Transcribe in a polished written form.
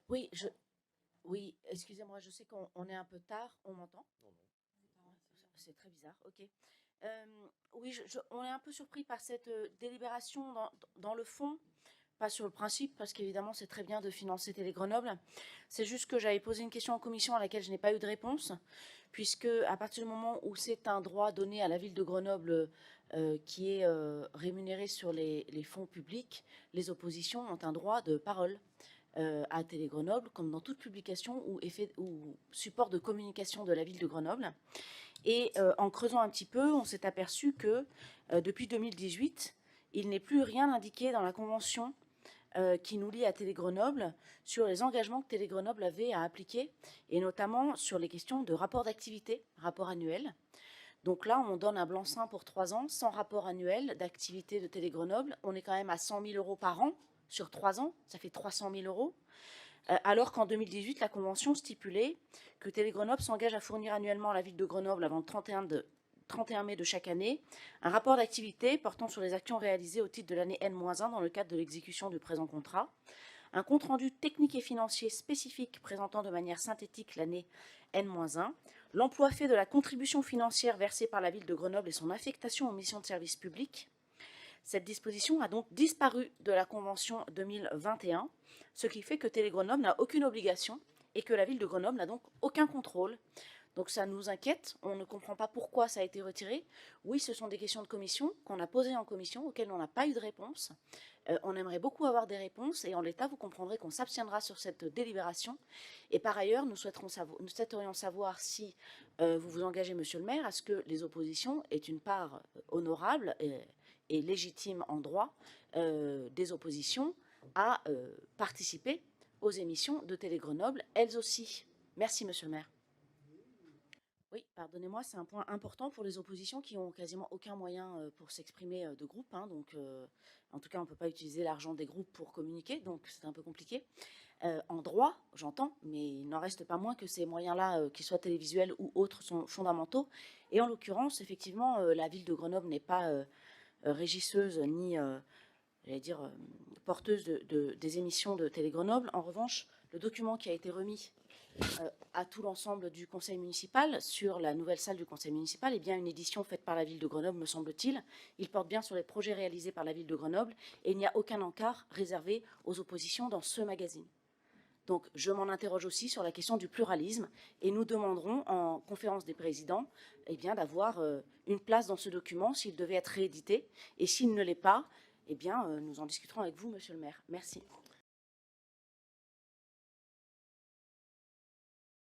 Oui, oui, excusez-moi, je sais qu'on est un peu tard. On m'entend? Non, non. C'est très bizarre, ok. Oui, on est un peu surpris par cette délibération dans le fond, pas sur le principe, parce qu'évidemment c'est très bien de financer Télé Grenoble. C'est juste que j'avais posé une question en commission à laquelle je n'ai pas eu de réponse, puisque à partir du moment où c'est un droit donné à la ville de Grenoble qui est rémunéré sur les fonds publics, les oppositions ont un droit de parole à Télé Grenoble, comme dans toute publication ou support de communication de la ville de Grenoble. Et en creusant un petit peu, on s'est aperçu que depuis 2018, il n'est plus rien indiqué dans la convention qui nous lie à Télé Grenoble sur les engagements que Télé Grenoble avait à appliquer, et notamment sur les questions de rapport d'activité, rapport annuel. Donc là, on donne un blanc-seing pour 3 ans, sans rapport annuel d'activité de Télé Grenoble. On est quand même à 100 000 euros par an sur 3 ans, ça fait 300 000 euros. Alors qu'en 2018, la convention stipulait que Télé Grenoble s'engage à fournir annuellement à la ville de Grenoble avant le 31 mai de chaque année un rapport d'activité portant sur les actions réalisées au titre de l'année N-1 dans le cadre de l'exécution du présent contrat, un compte-rendu technique et financier spécifique présentant de manière synthétique l'année N-1, l'emploi fait de la contribution financière versée par la ville de Grenoble et son affectation aux missions de service public. Cette disposition a donc disparu de la convention 2021, ce qui fait que Télé Grenoble n'a aucune obligation et que la ville de Grenoble n'a donc aucun contrôle. Donc ça nous inquiète, on ne comprend pas pourquoi ça a été retiré. Oui, ce sont des questions de commission qu'on a posées en commission, auxquelles on n'a pas eu de réponse. On aimerait beaucoup avoir des réponses et en l'état, vous comprendrez qu'on s'abstiendra sur cette délibération. Et par ailleurs, nous souhaiterions savoir si vous vous engagez, monsieur le maire, à ce que les oppositions aient une part honorable et légitime en droit des oppositions à participer aux émissions de Télé Grenoble, elles aussi. Merci, monsieur le maire. Oui, pardonnez-moi, c'est un point important pour les oppositions qui ont quasiment aucun moyen pour s'exprimer de groupe. Donc, en tout cas, on ne peut pas utiliser l'argent des groupes pour communiquer, donc c'est un peu compliqué. En droit, j'entends, mais il n'en reste pas moins que ces moyens-là, qu'ils soient télévisuels ou autres, sont fondamentaux. Et en l'occurrence, effectivement, la ville de Grenoble n'est pas régisseuse ni, j'allais dire, porteuse des émissions de Télé Grenoble. En revanche, le document qui a été remis à tout l'ensemble du conseil municipal sur la nouvelle salle du conseil municipal est bien une édition faite par la ville de Grenoble, me semble-t-il. Il porte bien sur les projets réalisés par la ville de Grenoble et il n'y a aucun encart réservé aux oppositions dans ce magazine. Donc je m'en interroge aussi sur la question du pluralisme et nous demanderons en conférence des présidents d'avoir une place dans ce document s'il devait être réédité, et s'il ne l'est pas, nous en discuterons avec vous, monsieur le maire. Merci.